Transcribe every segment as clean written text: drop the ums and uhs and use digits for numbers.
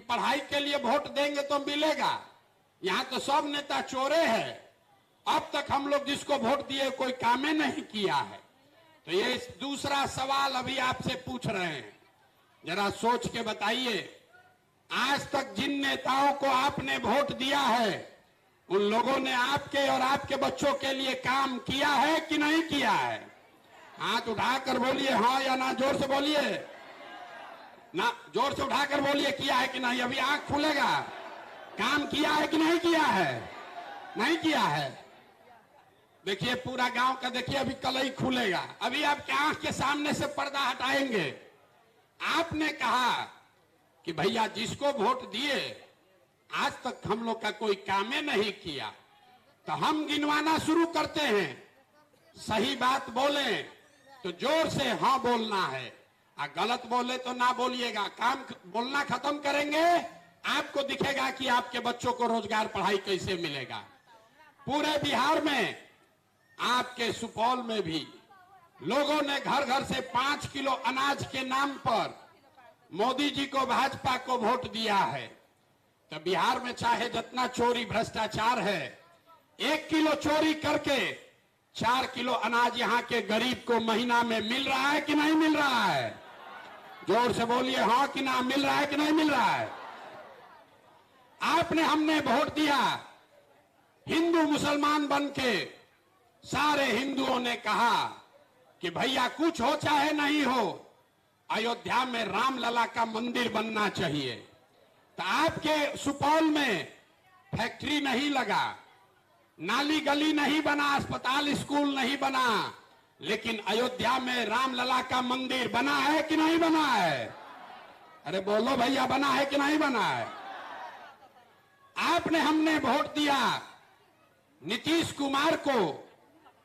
पढ़ाई के लिए वोट देंगे तो मिलेगा। यहाँ तो सब नेता चोरे हैं। अब तक हम लोग जिसको वोट दिए कोई कामे नहीं किया है। तो ये दूसरा सवाल अभी आपसे पूछ रहे हैं, जरा सोच के बताइए, आज तक जिन नेताओं को आपने वोट दिया है उन लोगों ने आपके और आपके बच्चों के लिए काम किया है कि नहीं किया है? हाथ उठाकर बोलिए हाँ या ना, जोर से बोलिए ना, जोर से उठाकर बोलिए किया है कि नहीं। अभी आंख खुलेगा, काम किया है कि नहीं किया है? नहीं किया है। देखिए पूरा गांव का देखिए, अभी कल ही खुलेगा। अभी आपके आंख के सामने से पर्दा हटाएंगे। आपने कहा कि भैया जिसको वोट दिए आज तक हम लोग का कोई कामे नहीं किया, तो हम गिनवाना शुरू करते हैं। सही बात बोले तो जोर से हाँ बोलना है, और गलत बोले तो ना बोलिएगा। काम बोलना खत्म करेंगे, आपको दिखेगा कि आपके बच्चों को रोजगार पढ़ाई कैसे मिलेगा। पूरे बिहार में, आपके सुपौल में भी लोगों ने घर घर से 5 किलो अनाज के नाम पर मोदी जी को, भाजपा को वोट दिया है। तो बिहार में चाहे जितना चोरी भ्रष्टाचार है, 1 किलो चोरी करके 4 किलो अनाज यहाँ के गरीब को महीना में मिल रहा है कि नहीं मिल रहा है? जोर से बोलिए हाँ कि ना, मिल रहा है कि नहीं मिल रहा है? आपने, हमने वोट दिया, हिंदू मुसलमान बन के सारे हिंदुओं ने कहा कि भैया कुछ हो चाहे नहीं हो, अयोध्या में रामलला का मंदिर बनना चाहिए। तो आपके सुपौल में फैक्ट्री नहीं लगा, नाली गली नहीं बना, अस्पताल स्कूल नहीं बना, लेकिन अयोध्या में रामलला का मंदिर बना है कि नहीं बना है? अरे बोलो भैया, बना है कि नहीं बना है? आपने, हमने वोट दिया नीतीश कुमार को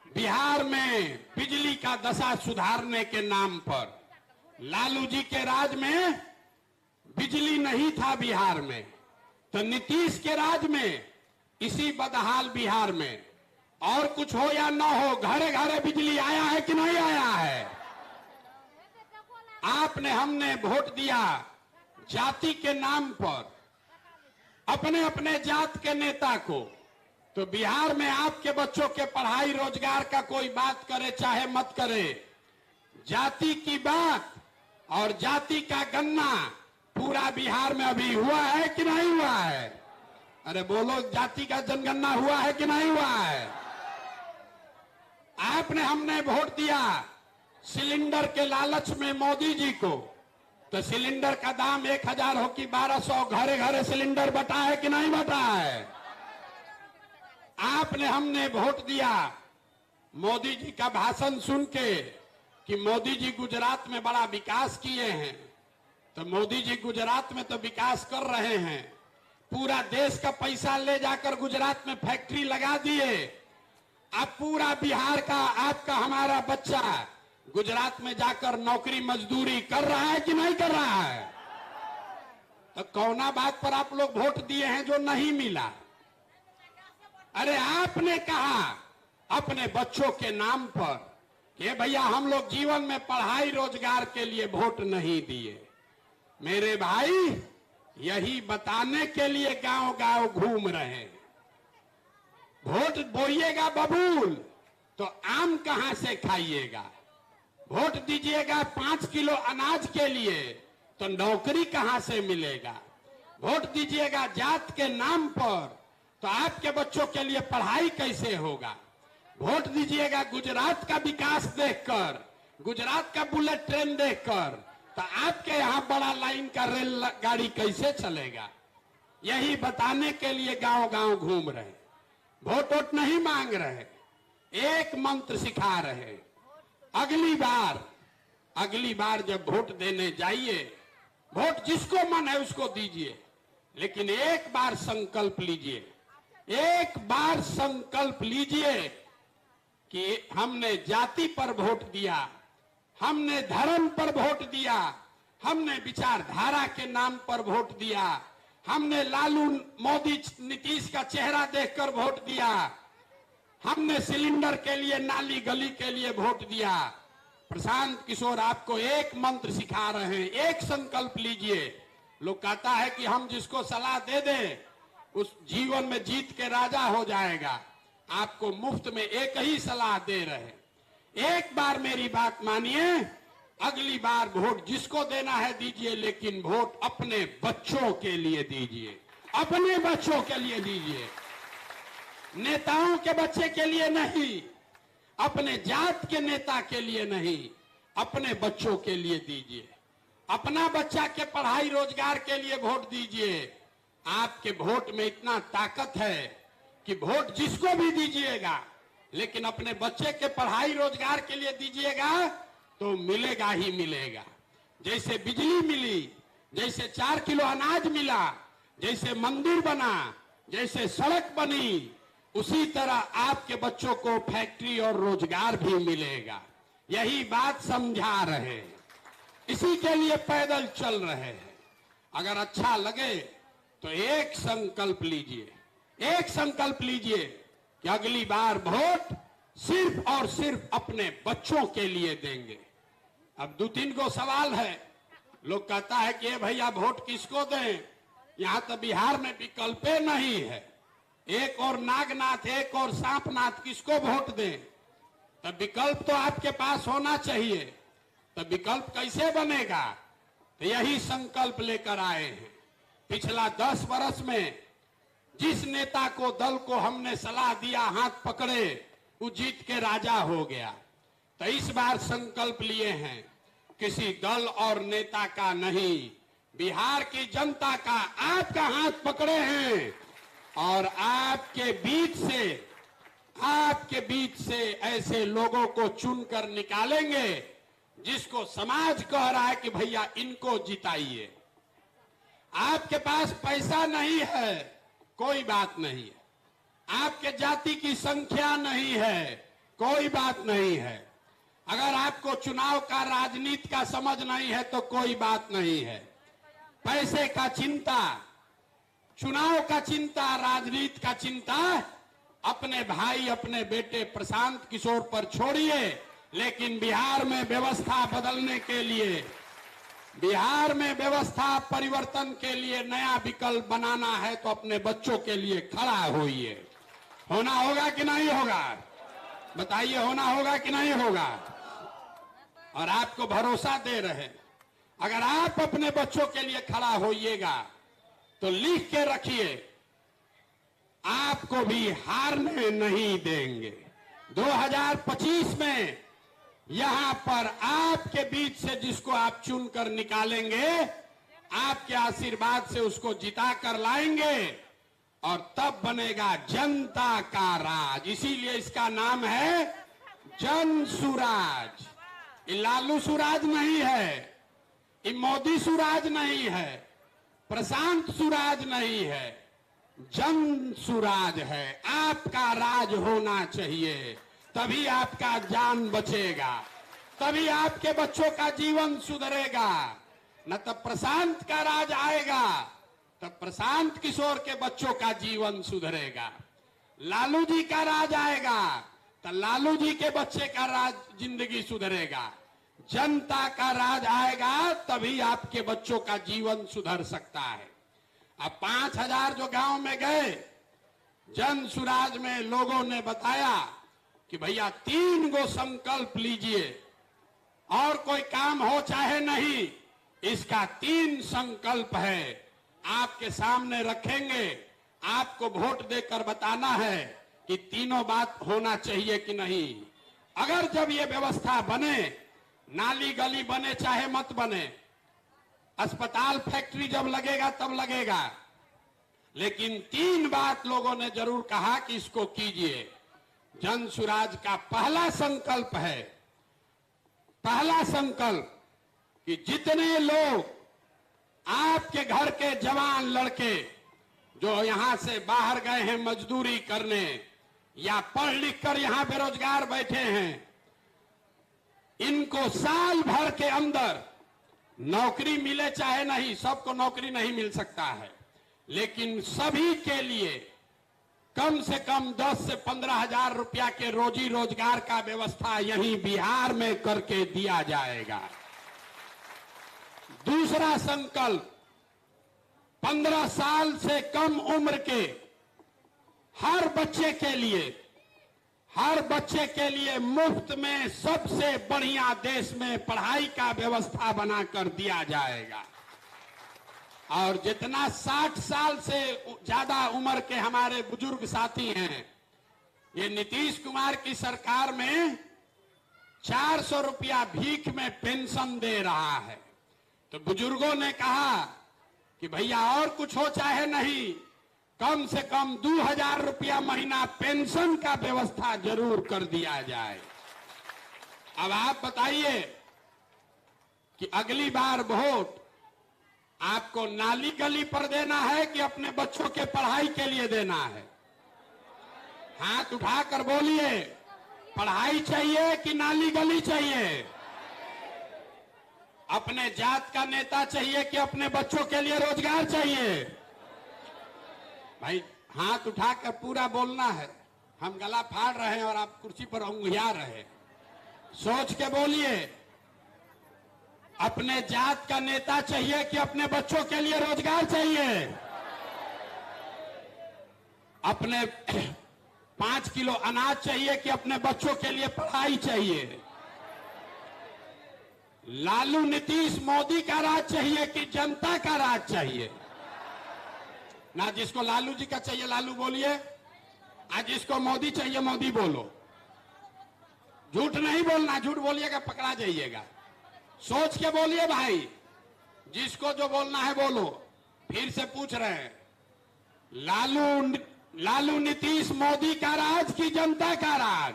बिहार में बिजली का दशा सुधारने के नाम पर। लालू जी के राज में बिजली नहीं था बिहार में, तो नीतीश के राज में इसी बदहाल बिहार में, और कुछ हो या ना हो, घरे घरे बिजली आया है कि नहीं आया है? आपने, हमने वोट दिया जाति के नाम पर अपने अपने जात के नेता को। तो बिहार में आपके बच्चों के पढ़ाई रोजगार का कोई बात करे चाहे मत करे, जाति की बात और जाति का गन्ना पूरा बिहार में अभी हुआ है कि नहीं हुआ है? अरे बोलो, जाति का जनगणना हुआ है कि नहीं हुआ है? आपने, हमने वोट दिया सिलेंडर के लालच में मोदी जी को। तो सिलेंडर का दाम 1000 हो कि 1200, घरे घरे सिलेंडर बटा है कि नहीं बटा है? आपने, हमने वोट दिया मोदी जी का भाषण सुन के कि मोदी जी गुजरात में बड़ा विकास किए हैं। तो मोदी जी गुजरात में तो विकास कर रहे हैं, पूरा देश का पैसा ले जाकर गुजरात में फैक्ट्री लगा दिए। अब पूरा बिहार का, आपका, हमारा बच्चा गुजरात में जाकर नौकरी मजदूरी कर रहा है कि नहीं कर रहा है? तो कौना बात पर आप लोग वोट दिए हैं जो नहीं मिला? अरे आपने कहा अपने बच्चों के नाम पर कि भैया हम लोग जीवन में पढ़ाई रोजगार के लिए वोट नहीं दिए। मेरे भाई, यही बताने के लिए गांव गांव घूम रहे हैं। वोट बोइएगा बबूल तो आम कहां से खाइएगा? वोट दीजिएगा 5 किलो अनाज के लिए तो नौकरी कहां से मिलेगा? वोट दीजिएगा जात के नाम पर तो आपके बच्चों के लिए पढ़ाई कैसे होगा? वोट दीजिएगा गुजरात का विकास देखकर, गुजरात का बुलेट ट्रेन देखकर, तो आपके यहां बड़ा लाइन का रेल गाड़ी कैसे चलेगा? यही बताने के लिए गांव गांव घूम रहे, वोट वोट नहीं मांग रहे, एक मंत्र सिखा रहे। अगली बार जब वोट देने जाइए, वोट जिसको मन है उसको दीजिए, लेकिन एक बार संकल्प लीजिए, एक बार संकल्प लीजिए कि हमने जाति पर वोट दिया, हमने धर्म पर वोट दिया, हमने विचारधारा के नाम पर वोट दिया, हमने लालू मोदी नीतीश का चेहरा देखकर वोट दिया, हमने सिलेंडर के लिए, नाली गली के लिए वोट दिया। प्रशांत किशोर आपको एक मंत्र सिखा रहे हैं, एक संकल्प लीजिए, लोग कहता है कि हम जिसको सलाह दे दें उस जीवन में जीत के राजा हो जाएगा। आपको मुफ्त में एक ही सलाह दे रहे। एक बार मेरी बात मानिए, अगली बार वोट जिसको देना है दीजिए, लेकिन वोट अपने बच्चों के लिए दीजिए, अपने बच्चों के लिए दीजिए, नेताओं के बच्चे के लिए नहीं, अपने जात के नेता के लिए नहीं, अपने बच्चों के लिए दीजिए। अपना बच्चा के पढ़ाई रोजगार के लिए वोट दीजिए। आपके वोट में इतना ताकत है कि वोट जिसको भी दीजिएगा, लेकिन अपने बच्चे के पढ़ाई रोजगार के लिए दीजिएगा तो मिलेगा ही मिलेगा। जैसे बिजली मिली, जैसे 4 किलो अनाज मिला, जैसे मंदिर बना, जैसे सड़क बनी, उसी तरह आपके बच्चों को फैक्ट्री और रोजगार भी मिलेगा। यही बात समझा रहे हैं, इसी के लिए पैदल चल रहे हैं। अगर अच्छा लगे तो एक संकल्प लीजिए, एक संकल्प लीजिए कि अगली बार वोट सिर्फ और सिर्फ अपने बच्चों के लिए देंगे। अब 2-3 को सवाल है। लोग कहता है कि भैया वोट किसको दें, यहां तो बिहार में विकल्प नहीं है, एक और नागनाथ, एक और सांपनाथ, किसको वोट दें? तब विकल्प तो आपके पास होना चाहिए। तब विकल्प कैसे बनेगा? तो यही संकल्प लेकर आए हैं। पिछला 10 वर्ष में जिस नेता को, दल को हमने सलाह दिया हाथ पकड़े, वो जीत के राजा हो गया। तो इस बार संकल्प लिए हैं किसी दल और नेता का नहीं, बिहार की जनता का आपका हाथ पकड़े हैं और आपके बीच से ऐसे लोगों को चुनकर निकालेंगे जिसको समाज कह रहा है कि भैया इनको जिताइए। आपके पास पैसा नहीं है, कोई बात नहीं है। आपके जाति की संख्या नहीं है, कोई बात नहीं है। अगर आपको चुनाव का, राजनीति का समझ नहीं है तो कोई बात नहीं है। पैसे का चिंता, चुनाव का चिंता, राजनीति का चिंता अपने भाई, अपने बेटे प्रशांत किशोर पर छोड़िए। लेकिन बिहार में व्यवस्था बदलने के लिए, बिहार में व्यवस्था परिवर्तन के लिए नया विकल्प बनाना है तो अपने बच्चों के लिए खड़ा होइए। होना होगा कि नहीं होगा? बताइए, होना होगा कि नहीं होगा? और आपको भरोसा दे रहे, अगर आप अपने बच्चों के लिए खड़ा होइएगा तो लिख के रखिए, आपको भी हारने नहीं देंगे। 2025 में यहां पर आपके बीच से जिसको आप चुनकर निकालेंगे, आपके आशीर्वाद से उसको जिता कर लाएंगे और तब बनेगा जनता का राज। इसीलिए इसका नाम है जन सुराज। ये लालू सुराज नहीं है, ये मोदी सुराज नहीं है, प्रशांत सुराज नहीं है, जन सुराज है। आपका राज होना चाहिए, तभी आपका जान बचेगा, तभी आपके बच्चों का जीवन सुधरेगा। न तब प्रशांत का राज आएगा, तब प्रशांत किशोर के बच्चों का जीवन सुधरेगा। लालू जी का राज आएगा तो लालू जी के बच्चे का राज, जिंदगी सुधरेगा। जनता का राज आएगा तभी आपके बच्चों का जीवन सुधर सकता है। अब 5000 जो गांव में गए, जन सुराज में लोगों ने बताया कि भैया 3 गो संकल्प लीजिए और कोई काम हो चाहे नहीं, इसका 3 संकल्प है, आपके सामने रखेंगे। आपको वोट देकर बताना है कि तीनों बात होना चाहिए कि नहीं। अगर जब ये व्यवस्था बने, नाली गली बने चाहे मत बने, अस्पताल फैक्ट्री जब लगेगा तब लगेगा, लेकिन 3 बात लोगों ने जरूर कहा कि इसको कीजिए। जन सुराज का पहला संकल्प है, पहला संकल्प कि जितने लोग आपके घर के जवान लड़के जो यहां से बाहर गए हैं मजदूरी करने या पढ़ लिख कर यहां बेरोजगार बैठे हैं, इनको साल भर के अंदर नौकरी मिले चाहे नहीं, सबको नौकरी नहीं मिल सकता है, लेकिन सभी के लिए कम से कम 10 से 15 हजार रुपया के रोजी रोजगार का व्यवस्था यहीं बिहार में करके दिया जाएगा। दूसरा संकल्प 15 साल से कम उम्र के हर बच्चे के लिए मुफ्त में सबसे बढ़िया देश में पढ़ाई का व्यवस्था बनाकर दिया जाएगा। और जितना 60 साल से ज्यादा उम्र के हमारे बुजुर्ग साथी हैं, ये नीतीश कुमार की सरकार में 400 रुपया भीख में पेंशन दे रहा है। तो बुजुर्गों ने कहा कि भैया और कुछ हो चाहे नहीं, कम से कम 2000 रुपया महीना पेंशन का व्यवस्था जरूर कर दिया जाए। अब आप बताइए कि अगली बार वोट आपको नाली गली पर देना है कि अपने बच्चों के पढ़ाई के लिए देना है? हाथ उठाकर बोलिए, पढ़ाई चाहिए कि नाली गली चाहिए? अपने जात का नेता चाहिए कि अपने बच्चों के लिए रोजगार चाहिए? भाई हाथ उठाकर पूरा बोलना है। हम गला फाड़ रहे हैं और आप कुर्सी पर उंगलिया रहे हैं। सोच के बोलिए, अपने जात का नेता चाहिए कि अपने बच्चों के लिए रोजगार चाहिए? अपने 5 किलो अनाज चाहिए कि अपने बच्चों के लिए पढ़ाई चाहिए? लालू नीतीश मोदी का राज चाहिए कि जनता का राज चाहिए? ना जिसको लालू जी का चाहिए लालू बोलिए, आज जिसको मोदी चाहिए मोदी बोलो। झूठ नहीं बोलना, झूठ बोलिएगा पकड़ा जाइएगा। सोच के बोलिए भाई, जिसको जो बोलना है बोलो। फिर से पूछ रहे हैं, लालू नीतीश मोदी का राज की जनता का राज?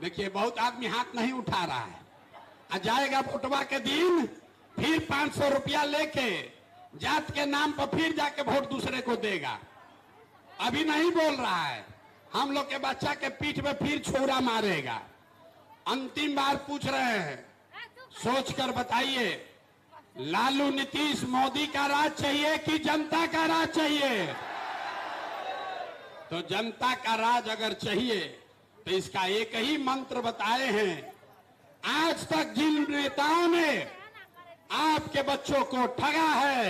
देखिए बहुत आदमी हाथ नहीं उठा रहा है। आ जाएगा वोटवा के दिन फिर 500 रुपया लेके जात के नाम पर फिर जाके वोट दूसरे को देगा। अभी नहीं बोल रहा है, हम लोग के बच्चा के पीठ में फिर छोरा मारेगा। अंतिम बार पूछ रहे हैं, सोचकर बताइए, लालू नीतीश मोदी का राज चाहिए कि जनता का राज चाहिए? तो जनता का राज अगर चाहिए तो इसका एक ही मंत्र बताए हैं। आज तक जिन नेताओं ने आपके बच्चों को ठगा है,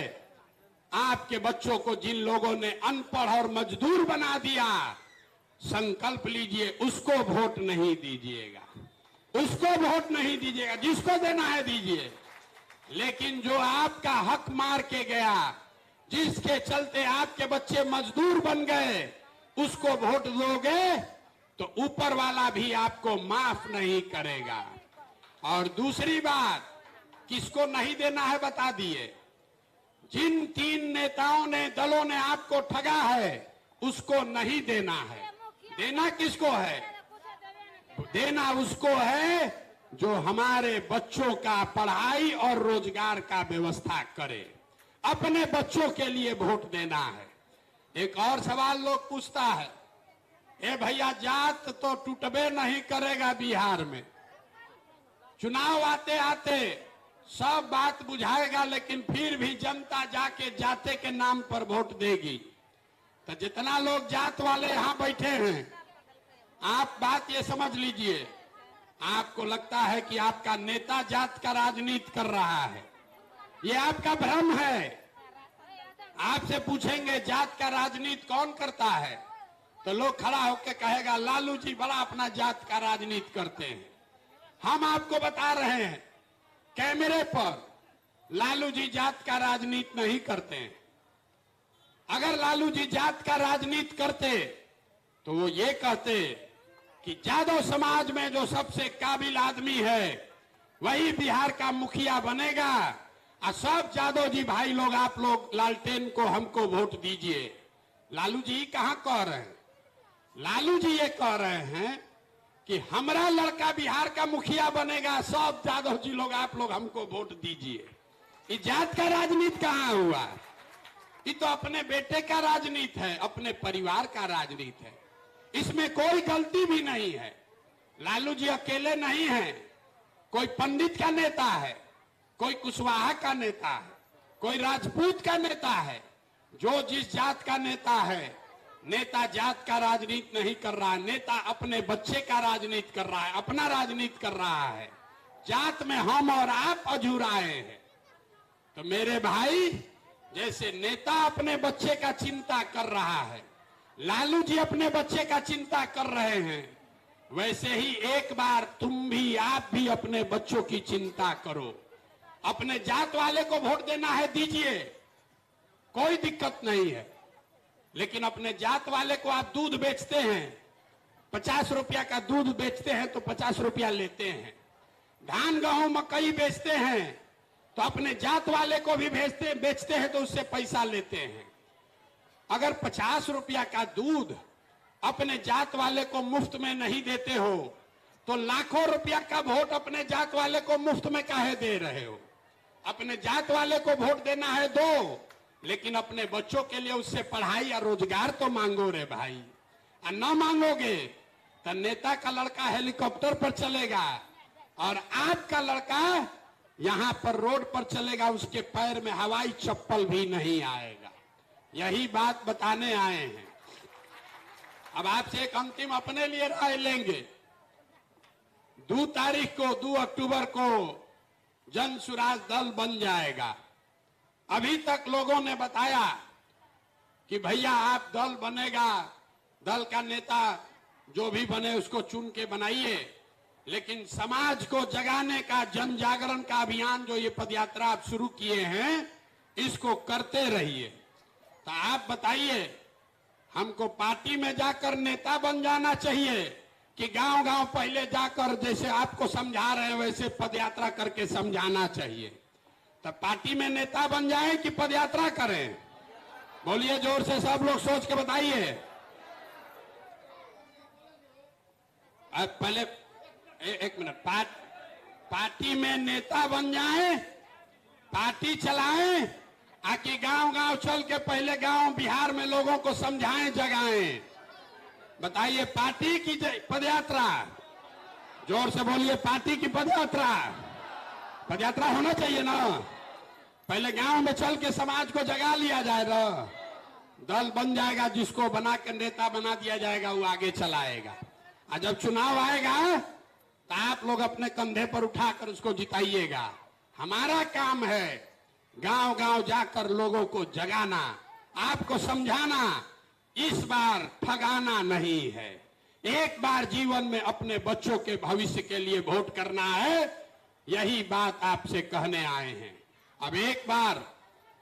आपके बच्चों को जिन लोगों ने अनपढ़ और मजदूर बना दिया, संकल्प लीजिए उसको वोट नहीं दीजिएगा, उसको वोट नहीं दीजिएगा। जिसको देना है दीजिए, लेकिन जो आपका हक मार के गया, जिसके चलते आपके बच्चे मजदूर बन गए, उसको वोट दोगे तो ऊपर वाला भी आपको माफ नहीं करेगा। और दूसरी बात, किसको नहीं देना है बता दिए। जिन 3 नेताओं ने, दलों ने आपको ठगा है, उसको नहीं देना है। देना किसको है? देना उसको है जो हमारे बच्चों का पढ़ाई और रोजगार का व्यवस्था करे। अपने बच्चों के लिए वोट देना है। एक और सवाल लोग पूछता है, ए भैया जात तो टूटबे नहीं करेगा बिहार में, चुनाव आते आते सब बात बुझाएगा, लेकिन फिर भी जनता जाके जाते के नाम पर वोट देगी। तो जितना लोग जात वाले यहां बैठे हैं, आप बात ये समझ लीजिए, आपको लगता है कि आपका नेता जात का राजनीति कर रहा है, ये आपका भ्रम है। आपसे पूछेंगे जात का राजनीति कौन करता है, तो लोग खड़ा होकर कहेगा लालू जी बड़ा अपना जात का राजनीति करते हैं। हम आपको बता रहे हैं कैमरे पर, लालू जी जात का राजनीति नहीं करते हैं। अगर लालू जी जात का राजनीति करते तो वो ये कहते कि यादव समाज में जो सबसे काबिल आदमी है वही बिहार का मुखिया बनेगा, और सब यादव जी भाई लोग, आप लोग लालटेन को हमको वोट दीजिए। लालू जी कहां कह रहे हैं? लालू जी ये कह रहे हैं कि हमारा लड़का बिहार का मुखिया बनेगा, सब यादव जी लोग आप लोग हमको वोट दीजिए। ये जात का राजनीति कहां हुआ? ये तो अपने बेटे का राजनीति है, अपने परिवार का राजनीति है। इसमें कोई गलती भी नहीं है। लालू जी अकेले नहीं हैं, कोई पंडित का नेता है, कोई कुशवाहा का नेता है, कोई राजपूत का नेता है। जो जिस जात का नेता है, नेता जात का राजनीति नहीं कर रहा है, नेता अपने बच्चे का राजनीति कर रहा है, अपना राजनीति कर रहा है। जात में हम और आप अझुराए हैं। तो मेरे भाई, जैसे नेता अपने बच्चे का चिंता कर रहा है, लालू जी अपने बच्चे का चिंता कर रहे हैं, वैसे ही एक बार तुम भी, आप भी अपने बच्चों की चिंता करो। अपने जात वाले को वोट देना है, दीजिए, कोई दिक्कत नहीं है। लेकिन अपने जात वाले को आप दूध बेचते हैं, 50 रुपया का दूध बेचते हैं तो 50 रुपया लेते हैं। धान गेहूं मकई बेचते हैं तो अपने जात वाले को भी बेचते हैं तो उससे पैसा लेते हैं। अगर 50 रुपया का दूध अपने जात वाले को मुफ्त में नहीं देते हो तो लाखों रुपया का वोट अपने जात वाले को मुफ्त में काहे दे रहे हो? अपने जात वाले को वोट देना है दो, लेकिन अपने बच्चों के लिए उससे पढ़ाई या रोजगार तो मांगो रे भाई। और न मांगोगे तो नेता का लड़का हेलीकॉप्टर पर चलेगा और आपका लड़का यहां पर रोड पर चलेगा, उसके पैर में हवाई चप्पल भी नहीं आएगा। यही बात बताने आए हैं। अब आपसे एक अंतिम अपने लिए राय लेंगे। 2 तारीख को, 2 अक्टूबर को जन सुराज दल बन जाएगा। अभी तक लोगों ने बताया कि भैया आप दल बनेगा, दल का नेता जो भी बने उसको चुन के बनाइए, लेकिन समाज को जगाने का, जन जागरण का अभियान जो ये पदयात्रा आप शुरू किए हैं, इसको करते रहिए। तो आप बताइए, हमको पार्टी में जाकर नेता बन जाना चाहिए कि गांव-गांव पहले जाकर जैसे आपको समझा रहे हैं वैसे पदयात्रा करके समझाना चाहिए? तब पार्टी में नेता बन जाए कि पदयात्रा करें? बोलिए जोर से, सब लोग सोच के बताइए। अब पहले एक मिनट, पार्टी में नेता बन जाए, पार्टी चलाएं, आकि गांव-गांव चल के पहले गांव बिहार में लोगों को समझाएं, जगाएं? बताइए, पार्टी की पदयात्रा? जोर से बोलिए, पार्टी की पदयात्रा? पदयात्रा होना चाहिए ना? पहले गांव में चल के समाज को जगा लिया जाए ना, दल बन जाएगा, जिसको बना के नेता बना दिया जाएगा, वो आगे चलाएगा। और जब चुनाव आएगा तो आप लोग अपने कंधे पर उठाकर उसको जिताइएगा। हमारा काम है गांव-गांव जाकर लोगों को जगाना, आपको समझाना। इस बार ठगाना नहीं है। एक बार जीवन में अपने बच्चों के भविष्य के लिए वोट करना है, यही बात आपसे कहने आए हैं। अब एक बार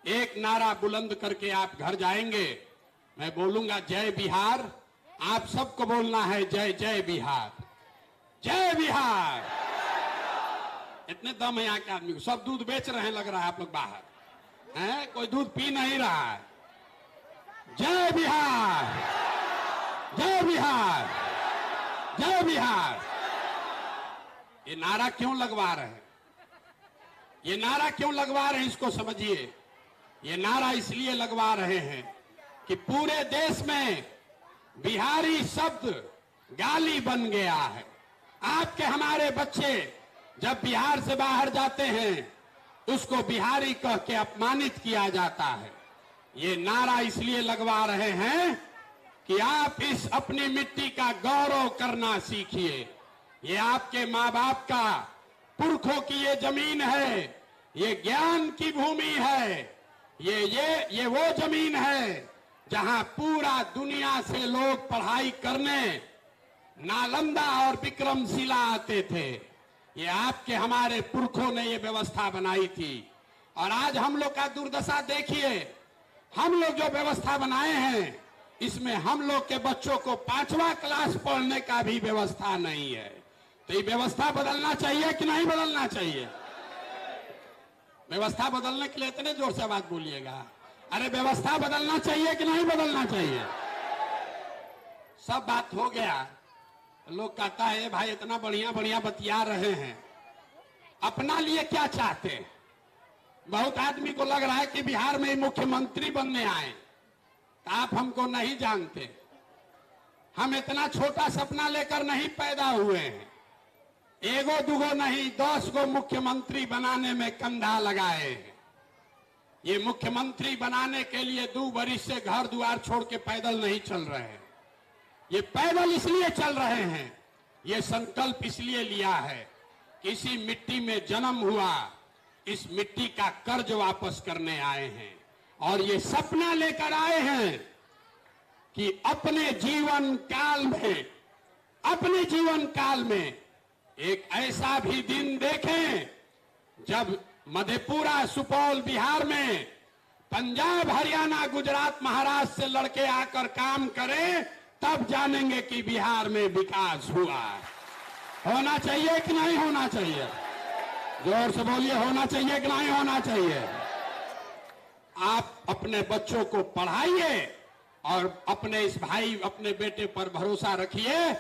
एक नारा बुलंद करके आप घर जाएंगे। मैं बोलूंगा जय बिहार, आप सबको बोलना है जय जय बिहार, जय बिहार। इतने दम है यहाँ के आदमी को। सब दूध बेच रहे हैं, लग रहा है आप लोग बाहर हैं, कोई दूध पी नहीं रहा है। जय बिहार, जय बिहार, जय बिहार। ये नारा क्यों लगवा रहे हैं? ये नारा क्यों लगवा रहे हैं, इसको समझिए। ये नारा इसलिए लगवा रहे हैं कि पूरे देश में बिहारी शब्द गाली बन गया है। आपके हमारे बच्चे जब बिहार से बाहर जाते हैं, उसको बिहारी कह के अपमानित किया जाता है। ये नारा इसलिए लगवा रहे हैं कि आप इस अपनी मिट्टी का गौरव करना सीखिए। ये आपके माँ बाप का, पुरखों की ये जमीन है, ये ज्ञान की भूमि है। ये वो जमीन है जहां पूरा दुनिया से लोग पढ़ाई करने नालंदा और विक्रमशिला आते थे। ये आपके हमारे पुरखों ने ये व्यवस्था बनाई थी। और आज हम लोग का दुर्दशा देखिए। हम लोग जो व्यवस्था बनाए हैं, इसमें हम लोग के बच्चों को 5वां क्लास पढ़ने का भी व्यवस्था नहीं है। तो ये व्यवस्था बदलना चाहिए कि नहीं बदलना चाहिए? व्यवस्था बदलने के लिए इतने जोर से आवाज बोलिएगा। अरे व्यवस्था बदलना चाहिए कि नहीं बदलना चाहिए? सब बात हो गया। लोग कहता है भाई इतना बढ़िया बढ़िया बतिया रहे हैं, अपना लिए क्या चाहते हैं? बहुत आदमी को लग रहा है कि बिहार में मुख्यमंत्री बनने आए। तो आप हमको नहीं जानते। हम इतना छोटा सपना लेकर नहीं पैदा हुए हैं। एगो दुगो नहीं, 10 गो मुख्यमंत्री बनाने में कंधा लगाए हैं। ये मुख्यमंत्री बनाने के लिए 2 बरिस से घर द्वार छोड़ के पैदल नहीं चल रहे हैं। ये पैदल इसलिए चल रहे हैं, ये संकल्प इसलिए लिया है कि इसी मिट्टी में जन्म हुआ, इस मिट्टी का कर्ज वापस करने आए हैं। और ये सपना लेकर आए हैं कि अपने जीवन काल में एक ऐसा भी दिन देखें जब मधेपुरा, सुपौल, बिहार में पंजाब, हरियाणा, गुजरात, महाराष्ट्र से लड़के आकर काम करें, तब जानेंगे कि बिहार में विकास हुआ है। होना चाहिए कि नहीं होना चाहिए? जोर से बोलिए, होना चाहिए कि नहीं होना चाहिए? आप अपने बच्चों को पढ़ाइए और अपने इस भाई, अपने बेटे पर भरोसा रखिए।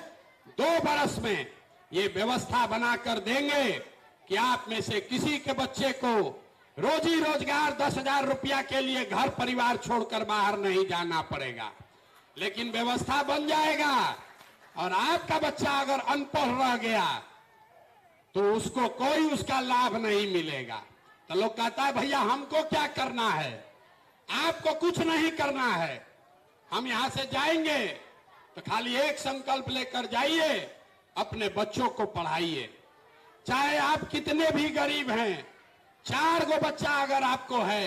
2 बरस में ये व्यवस्था बनाकर देंगे कि आप में से किसी के बच्चे को रोजी रोजगार 10,000 रुपया के लिए घर परिवार छोड़कर बाहर नहीं जाना पड़ेगा। लेकिन व्यवस्था बन जाएगा और आपका बच्चा अगर अनपढ़ रह गया तो उसको कोई उसका लाभ नहीं मिलेगा। तो लोग कहता है भैया हमको क्या करना है? आपको कुछ नहीं करना है। हम यहां से जाएंगे तो खाली एक संकल्प लेकर जाइए, अपने बच्चों को पढ़ाइए। चाहे आप कितने भी गरीब हैं, 4 गो बच्चा अगर आपको है,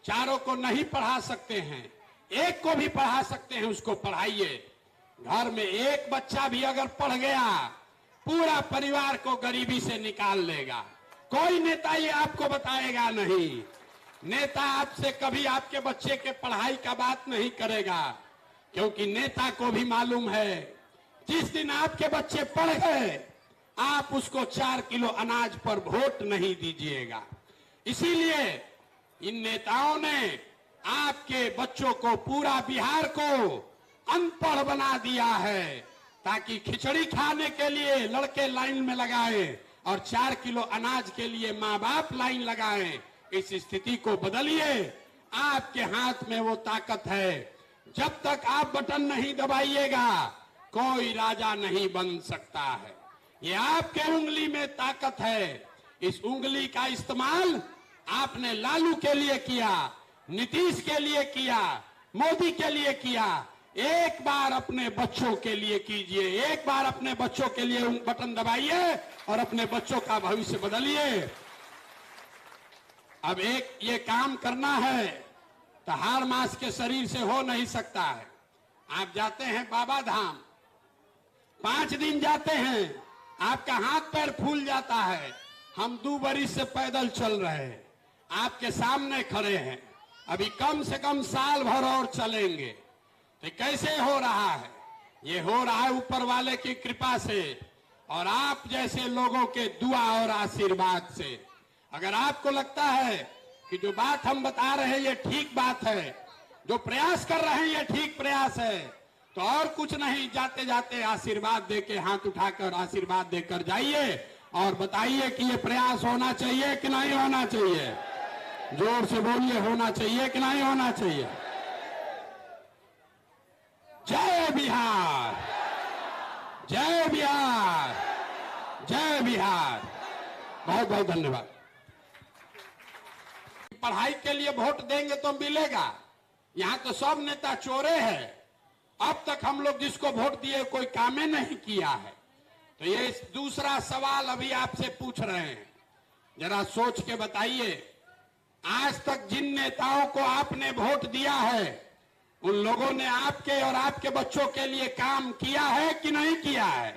चारों को नहीं पढ़ा सकते हैं, एक को भी पढ़ा सकते हैं, उसको पढ़ाइए। घर में एक बच्चा भी अगर पढ़ गया, पूरा परिवार को गरीबी से निकाल लेगा। कोई नेता ये आपको बताएगा नहीं। नेता आपसे कभी आपके बच्चे के पढ़ाई का बात नहीं करेगा, क्योंकि नेता को भी मालूम है जिस दिन आपके बच्चे पढ़ गए, आप उसको 4 किलो अनाज पर वोट नहीं दीजिएगा। इसीलिए इन नेताओं ने आपके बच्चों को, पूरा बिहार को अनपढ़ बना दिया है, ताकि खिचड़ी खाने के लिए लड़के लाइन में लगाएं और 4 किलो अनाज के लिए माँ बाप लाइन लगाएं। इस स्थिति को बदलिए। आपके हाथ में वो ताकत है। जब तक आप बटन नहीं दबाइएगा, कोई राजा नहीं बन सकता है। ये आपके उंगली में ताकत है। इस उंगली का इस्तेमाल आपने लालू के लिए किया, नीतीश के लिए किया, मोदी के लिए किया। एक बार अपने बच्चों के लिए कीजिए। एक बार अपने बच्चों के लिए बटन दबाइए और अपने बच्चों का भविष्य बदलिए। अब एक ये काम करना है तो हार मास के शरीर से हो नहीं सकता है। आप जाते हैं बाबा धाम, 5 दिन जाते हैं, आपका हाथ पैर फूल जाता है। हम 2 बरिस से पैदल चल रहे हैं, आपके सामने खड़े हैं, अभी कम से कम साल भर और चलेंगे। तो कैसे हो रहा है? ये हो रहा है ऊपर वाले की कृपा से और आप जैसे लोगों के दुआ और आशीर्वाद से। अगर आपको लगता है कि जो बात हम बता रहे हैं ये ठीक बात है, जो प्रयास कर रहे हैं ये ठीक प्रयास है, तो और कुछ नहीं, जाते जाते आशीर्वाद देके, हाथ उठाकर आशीर्वाद देकर जाइए और बताइए कि ये प्रयास होना चाहिए कि नहीं होना चाहिए। जोर से बोलिए, होना चाहिए कि नहीं होना चाहिए? जय बिहार, जय बिहार, जय बिहार। बहुत बहुत धन्यवाद। पढ़ाई के लिए वोट देंगे तो मिलेगा। यहां तो सब नेता चोरे हैं। अब तक हम लोग जिसको वोट दिए कोई कामे नहीं किया है। तो ये दूसरा सवाल अभी आपसे पूछ रहे हैं, जरा सोच के बताइए। आज तक जिन नेताओं को आपने वोट दिया है, उन लोगों ने आपके और आपके बच्चों के लिए काम किया है कि नहीं किया है?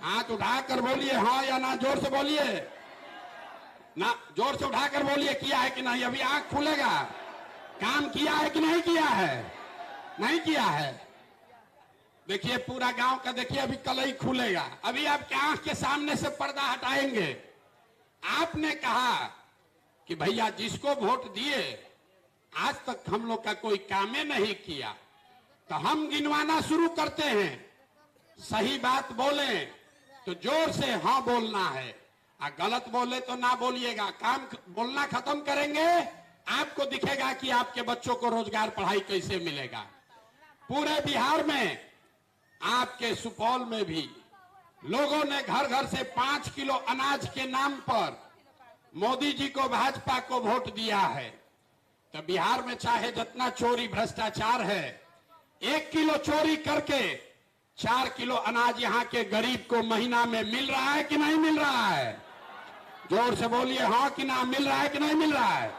हाथ उठाकर बोलिए हाँ या ना। जोर से बोलिए ना, जोर से उठाकर बोलिए किया है कि नहीं। अभी आंख खुलेगा। काम किया है कि नहीं किया है? नहीं किया है। देखिए पूरा गांव का देखिए, अभी कल ही खुलेगा। अभी आपके आंख के सामने से पर्दा हटाएंगे। आपने कहा कि भैया जिसको वोट दिए आज तक हम लोग का कोई कामे नहीं किया, तो हम गिनवाना शुरू करते हैं। सही बात बोले तो जोर से हाँ बोलना है, और गलत बोले तो ना बोलिएगा। काम बोलना खत्म करेंगे, आपको दिखेगा कि आपके बच्चों को रोजगार, पढ़ाई कैसे मिलेगा। पूरे बिहार में, आपके सुपौल में भी लोगों ने घर घर से 5 किलो अनाज के नाम पर मोदी जी को, भाजपा को वोट दिया है। तो बिहार में चाहे जितना चोरी भ्रष्टाचार है, 1 किलो चोरी करके 4 किलो अनाज यहाँ के गरीब को महीना में मिल रहा है कि नहीं मिल रहा है? जोर से बोलिए हाँ कि ना। मिल रहा है कि नहीं मिल रहा है?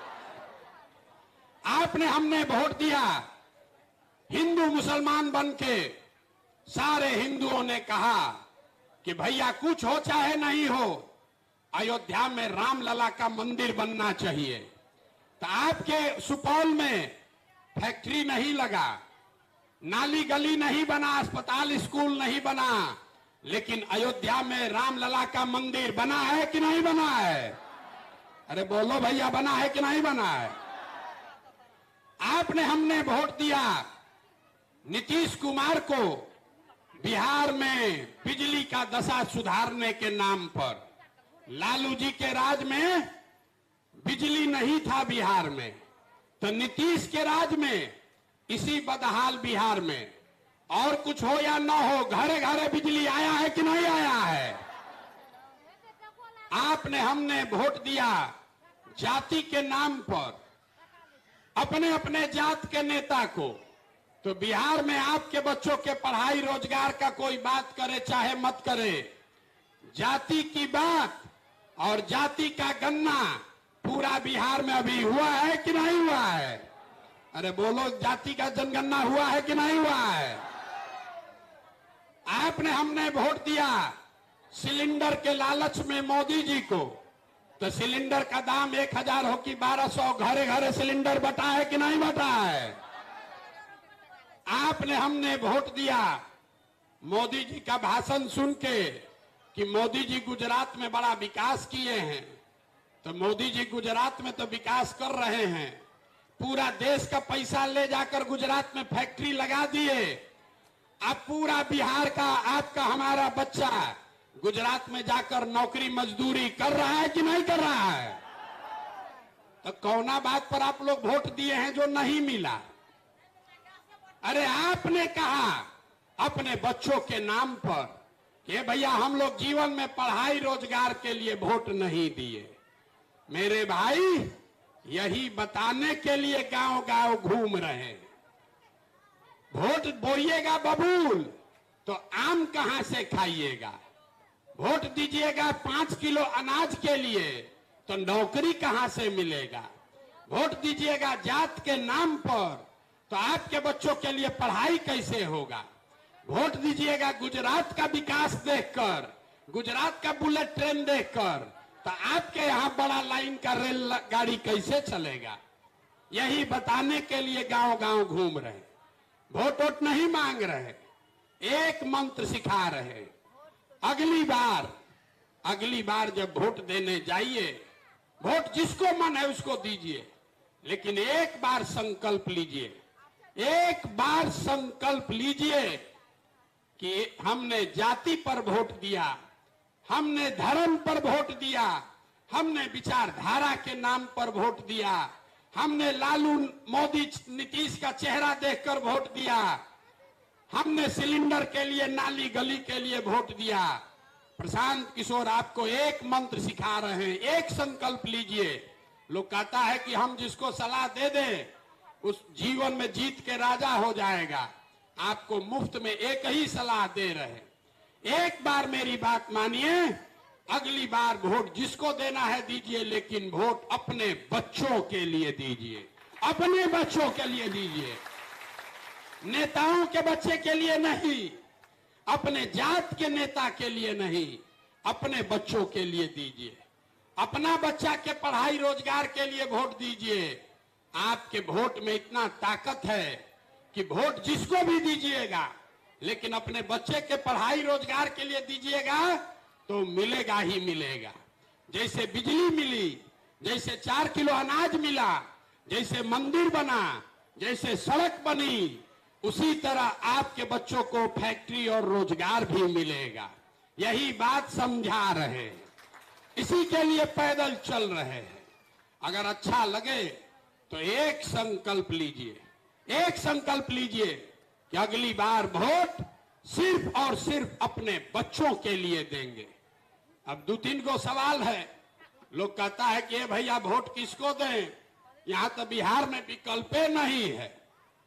आपने हमने वोट दिया, हिंदू मुसलमान बन के सारे हिंदुओं ने कहा कि भैया कुछ हो चाहे नहीं हो, अयोध्या में रामलला का मंदिर बनना चाहिए। तो आपके सुपौल में फैक्ट्री नहीं लगा, नाली गली नहीं बना, अस्पताल स्कूल नहीं बना, लेकिन अयोध्या में रामलला का मंदिर बना है कि नहीं बना है? अरे बोलो भैया, बना है कि नहीं बना है? आपने हमने वोट दिया नीतीश कुमार को बिहार में बिजली का दशा सुधारने के नाम पर। लालू जी के राज में बिजली नहीं था बिहार में, तो नीतीश के राज में इसी बदहाल बिहार में, और कुछ हो या ना हो, घरे घरे बिजली आया है कि नहीं आया है? आपने हमने वोट दिया जाति के नाम पर अपने अपने जात के नेता को। तो बिहार में आपके बच्चों के पढ़ाई रोजगार का कोई बात करे चाहे मत करे, जाति की बात और जाति का गन्ना पूरा बिहार में अभी हुआ है कि नहीं हुआ है? अरे बोलो, जाति का जनगणना हुआ है कि नहीं हुआ है? आपने हमने वोट दिया सिलेंडर के लालच में मोदी जी को, तो सिलेंडर का दाम 1000 हो कि 1200, घरे घरे सिलेंडर बटा है कि नहीं बटा है? आपने हमने वोट दिया मोदी जी का भाषण सुन के कि मोदी जी गुजरात में बड़ा विकास किए हैं। तो मोदी जी गुजरात में तो विकास कर रहे हैं, पूरा देश का पैसा ले जाकर गुजरात में फैक्ट्री लगा दिए। अब पूरा बिहार का आपका हमारा बच्चा गुजरात में जाकर नौकरी मजदूरी कर रहा है कि नहीं कर रहा है? तो कौना बात पर आप लोग वोट दिए हैं जो नहीं मिला? अरे आपने कहा अपने बच्चों के नाम पर कि भैया हम लोग जीवन में पढ़ाई रोजगार के लिए वोट नहीं दिए। मेरे भाई, यही बताने के लिए गांव गांव घूम रहे हैं। वोट बोइएगा बबूल तो आम कहां से खाइएगा? वोट दीजिएगा 5 किलो अनाज के लिए तो नौकरी कहां से मिलेगा? वोट दीजिएगा जात के नाम पर तो आपके बच्चों के लिए पढ़ाई कैसे होगा? वोट दीजिएगा गुजरात का विकास देखकर, गुजरात का बुलेट ट्रेन देखकर, तो आपके यहां बड़ा लाइन का रेल गाड़ी कैसे चलेगा? यही बताने के लिए गांव गांव घूम रहे, वोट वोट नहीं मांग रहे, एक मंत्र सिखा रहे। अगली बार जब वोट देने जाइए, वोट जिसको मन है उसको दीजिए, लेकिन एक बार संकल्प लीजिए, एक बार संकल्प लीजिए कि हमने जाति पर वोट दिया, हमने धर्म पर वोट दिया, हमने विचारधारा के नाम पर वोट दिया, हमने लालू मोदी नीतीश का चेहरा देखकर वोट दिया, हमने सिलेंडर के लिए नाली गली के लिए वोट दिया। प्रशांत किशोर आपको एक मंत्र सिखा रहे हैं, एक संकल्प लीजिए। लोग कहता है कि हम जिसको सलाह दे दें उस जीवन में जीत के राजा हो जाएगा। आपको मुफ्त में एक ही सलाह दे रहे हैं, एक बार मेरी बात मानिए, अगली बार वोट जिसको देना है दीजिए, लेकिन वोट अपने बच्चों के लिए दीजिए, अपने बच्चों के लिए दीजिए, नेताओं के बच्चे के लिए नहीं, अपने जात के नेता के लिए नहीं, अपने बच्चों के लिए दीजिए। अपना बच्चा के पढ़ाई रोजगार के लिए वोट दीजिए। आपके वोट में इतना ताकत है कि वोट जिसको भी दीजिएगा, लेकिन अपने बच्चे के पढ़ाई रोजगार के लिए दीजिएगा तो मिलेगा ही मिलेगा। जैसे बिजली मिली, जैसे 4 किलो अनाज मिला, जैसे मंदिर बना, जैसे सड़क बनी, उसी तरह आपके बच्चों को फैक्ट्री और रोजगार भी मिलेगा। यही बात समझा रहे हैं, इसी के लिए पैदल चल रहे हैं। अगर अच्छा लगे तो एक संकल्प लीजिए, एक संकल्प लीजिए कि अगली बार वोट सिर्फ और सिर्फ अपने बच्चों के लिए देंगे। अब 2-3 को सवाल है। लोग कहता है कि भैया वोट किसको दें? यहां तो बिहार में विकल्प नहीं है,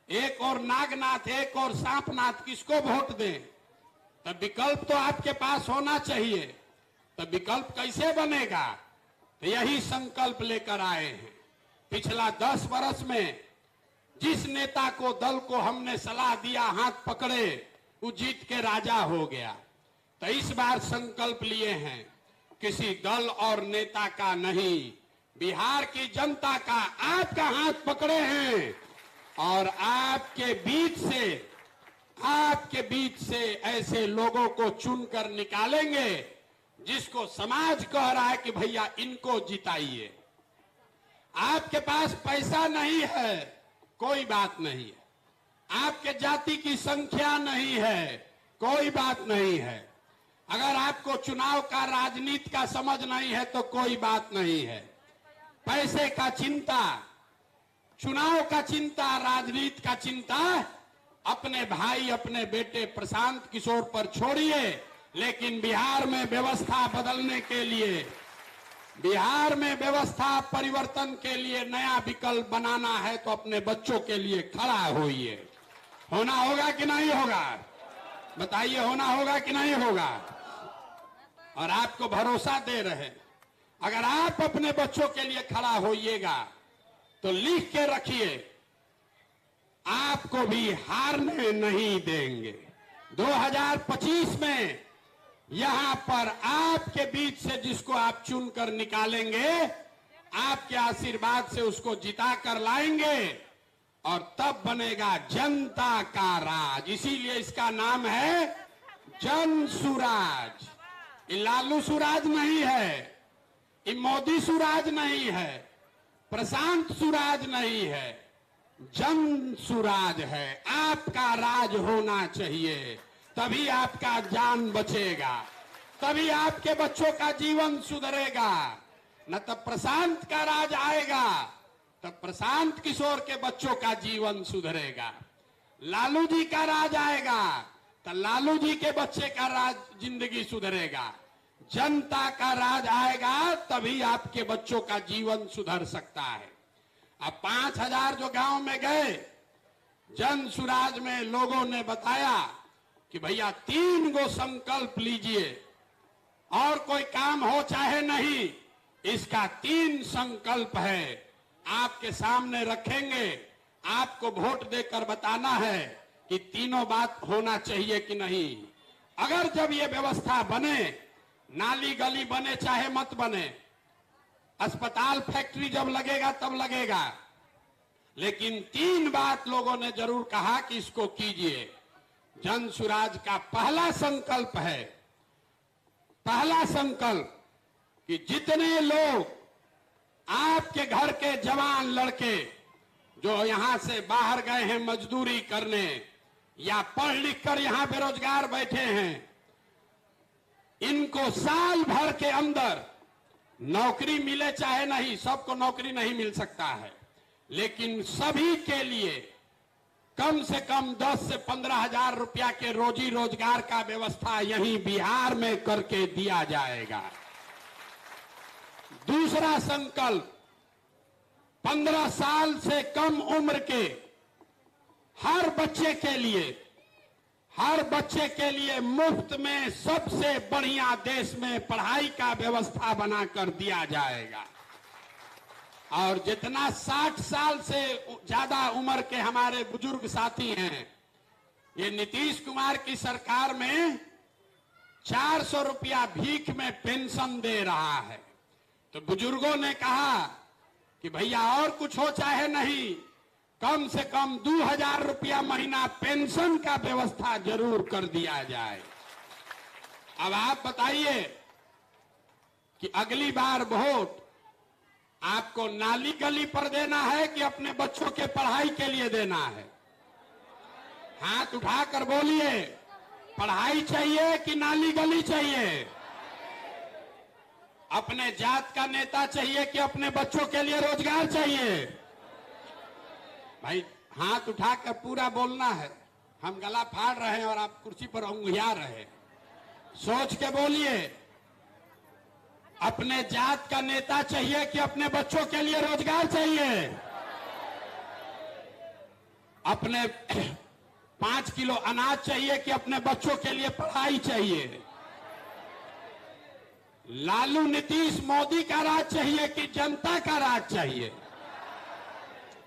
एक और नागनाथ, एक और सांपनाथ, किसको वोट दें? तब विकल्प तो आपके पास होना चाहिए। तब विकल्प कैसे बनेगा? तो यही संकल्प लेकर आए हैं। पिछला 10 वर्ष में जिस नेता को दल को हमने सलाह दिया, हाथ पकड़े, वो जीत के राजा हो गया। तो इस बार संकल्प लिए हैं किसी दल और नेता का नहीं, बिहार की जनता का आपका हाथ पकड़े हैं और आपके बीच से ऐसे लोगों को चुनकर निकालेंगे जिसको समाज कह रहा है कि भैया इनको जिताइए। आपके पास पैसा नहीं है, कोई बात नहीं है। आपके जाति की संख्या नहीं है, कोई बात नहीं है। अगर आपको चुनाव का, राजनीति का समझ नहीं है तो कोई बात नहीं है। पैसे का चिंता, चुनाव का चिंता, राजनीति का चिंता अपने भाई, अपने बेटे प्रशांत किशोर पर छोड़िए। लेकिन बिहार में व्यवस्था बदलने के लिए, बिहार में व्यवस्था परिवर्तन के लिए नया विकल्प बनाना है तो अपने बच्चों के लिए खड़ा होइए। होना होगा कि नहीं होगा? बताइए, होना होगा कि नहीं होगा? और आपको भरोसा दे रहे, अगर आप अपने बच्चों के लिए खड़ा होइएगा तो लिख के रखिए, आपको भी हारने नहीं देंगे। 2025 में यहां पर आपके बीच से जिसको आप चुनकर निकालेंगे, आपके आशीर्वाद से उसको जिता कर लाएंगे और तब बनेगा जनता का राज। इसीलिए इसका नाम है जन सुराज। ये लालू सुराज नहीं है, ये मोदी सुराज नहीं है, प्रशांत सुराज नहीं है, जन सुराज है। आपका राज होना चाहिए, तभी आपका जान बचेगा, तभी आपके बच्चों का जीवन सुधरेगा। न तब प्रशांत का राज आएगा, तब प्रशांत किशोर के बच्चों का जीवन सुधरेगा। लालू जी का राज आएगा तो लालू जी के बच्चे का राज, जिंदगी सुधरेगा। जनता का राज आएगा तभी आपके बच्चों का जीवन सुधर सकता है। अब 5000 जो गांव में गए, जन सुराज में लोगों ने बताया कि भैया 3 गो संकल्प लीजिए और कोई काम हो चाहे नहीं, इसका 3 संकल्प है, आपके सामने रखेंगे। आपको वोट देकर बताना है कि तीनों बात होना चाहिए कि नहीं। अगर जब ये व्यवस्था बने, नाली गली बने चाहे मत बने, अस्पताल फैक्ट्री जब लगेगा तब लगेगा, लेकिन 3 बात लोगों ने जरूर कहा कि इसको कीजिए। जन सुराज का पहला संकल्प है, पहला संकल्प कि जितने लोग आपके घर के जवान लड़के जो यहां से बाहर गए हैं मजदूरी करने या पढ़ लिख कर यहां बेरोजगार बैठे हैं, इनको साल भर के अंदर नौकरी मिले चाहे नहीं, सबको नौकरी नहीं मिल सकता है, लेकिन सभी के लिए कम से कम 10 से 15 हजार रुपया के रोजी रोजगार का व्यवस्था यहीं बिहार में करके दिया जाएगा। दूसरा संकल्प, 15 साल से कम उम्र के हर बच्चे के लिए मुफ्त में सबसे बढ़िया देश में पढ़ाई का व्यवस्था बनाकर दिया जाएगा। और जितना 60 साल से ज्यादा उम्र के हमारे बुजुर्ग साथी हैं, ये नीतीश कुमार की सरकार में 400 रुपया भीख में पेंशन दे रहा है। तो बुजुर्गों ने कहा कि भैया और कुछ हो चाहे नहीं, कम से कम 2000 रुपया महीना पेंशन का व्यवस्था जरूर कर दिया जाए। अब आप बताइए कि अगली बार वोट आपको नाली गली पर देना है कि अपने बच्चों के पढ़ाई के लिए देना है? हाथ उठाकर बोलिए, पढ़ाई चाहिए कि नाली गली चाहिए? अपने जात का नेता चाहिए कि अपने बच्चों के लिए रोजगार चाहिए? भाई हाथ उठाकर पूरा बोलना है, हम गला फाड़ रहे हैं और आप कुर्सी पर उंगलिया रहे हैं। सोच के बोलिए, अपने जात का नेता चाहिए कि अपने बच्चों के लिए रोजगार चाहिए? अपने 5 किलो अनाज चाहिए कि अपने बच्चों के लिए पढ़ाई चाहिए? लालू नीतीश मोदी का राज चाहिए कि जनता का राज चाहिए?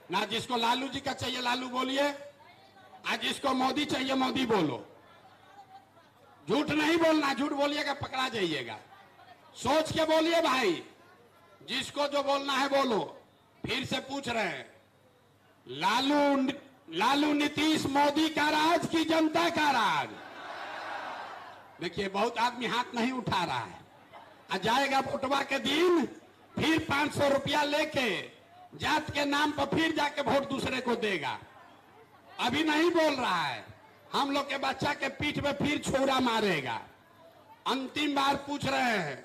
ना जिसको लालू जी का चाहिए लालू बोलिए, आज जिसको मोदी चाहिए मोदी बोलो। झूठ नहीं बोलना, झूठ बोलिएगा पकड़ा जाइएगा। सोच के बोलिए भाई, जिसको जो बोलना है बोलो। फिर से पूछ रहे हैं, लालू नीतीश मोदी का राज की जनता का राज? देखिए बहुत आदमी हाथ नहीं उठा रहा है। आ जाएगा वोटवा के दिन, फिर 500 रुपया लेके जात के नाम पर फिर जाके वोट दूसरे को देगा। अभी नहीं बोल रहा है, हम लोग के बच्चा के पीठ पे फिर छोरा मारेगा। अंतिम बार पूछ रहे हैं,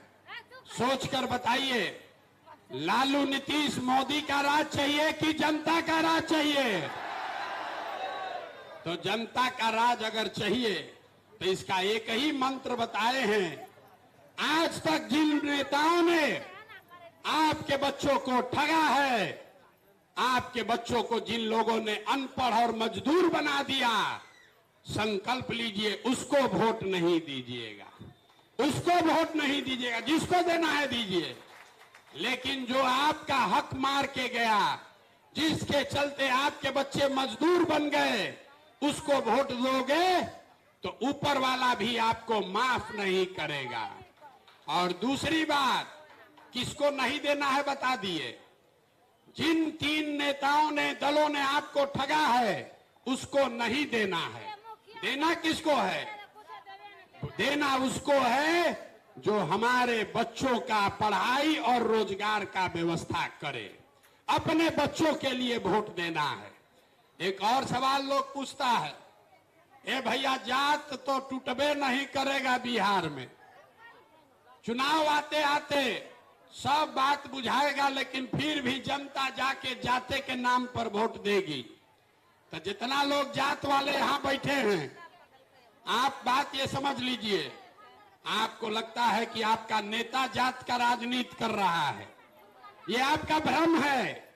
सोचकर बताइए, लालू नीतीश मोदी का राज चाहिए कि जनता का राज चाहिए? तो जनता का राज अगर चाहिए तो इसका एक ही मंत्र बताए हैं। आज तक जिन नेताओं ने आपके बच्चों को ठगा है, आपके बच्चों को जिन लोगों ने अनपढ़ और मजदूर बना दिया, संकल्प लीजिए उसको वोट नहीं दीजिएगा, उसको वोट नहीं दीजिएगा। जिसको देना है दीजिए, लेकिन जो आपका हक मार के गया, जिसके चलते आपके बच्चे मजदूर बन गए, उसको वोट दोगे तो ऊपर वाला भी आपको माफ नहीं करेगा। और दूसरी बात, किसको नहीं देना है बता दिए। जिन 3 नेताओं ने, दलों ने आपको ठगा है, उसको नहीं देना है। देना किसको है? देना उसको है जो हमारे बच्चों का पढ़ाई और रोजगार का व्यवस्था करे। अपने बच्चों के लिए वोट देना है। एक और सवाल लोग पूछता है, ए भैया जात तो टूटबे नहीं करेगा बिहार में, चुनाव आते आते सब बात बुझाएगा, लेकिन फिर भी जनता जाके जाते के नाम पर वोट देगी। तो जितना लोग जात वाले यहां बैठे हैं, आप बात ये समझ लीजिए, आपको लगता है कि आपका नेता जात का राजनीति कर रहा है, ये आपका भ्रम है।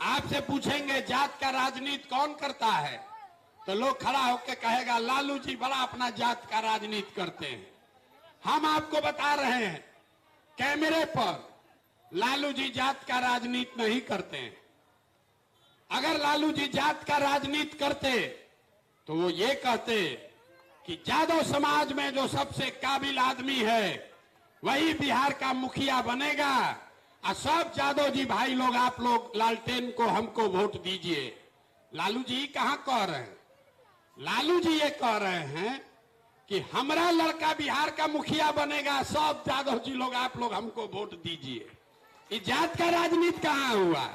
आपसे पूछेंगे जात का राजनीति कौन करता है, तो लोग खड़ा होकर कहेगा लालू जी बड़ा अपना जात का राजनीति करते हैं। हम आपको बता रहे हैं कैमरे पर, लालू जी जात का राजनीति नहीं करते हैं। अगर लालू जी जात का राजनीति करते तो वो ये कहते कि यादव समाज में जो सबसे काबिल आदमी है वही बिहार का मुखिया बनेगा, और सब यादव जी भाई लोग, आप लोग लालटेन को हमको वोट दीजिए। लालू जी कहां कह रहे हैं? लालू जी ये कह रहे हैं कि हमारा लड़का बिहार का मुखिया बनेगा, सब यादव जी लोग आप लोग हमको वोट दीजिए। ये जात का राजनीति कहां हुआ?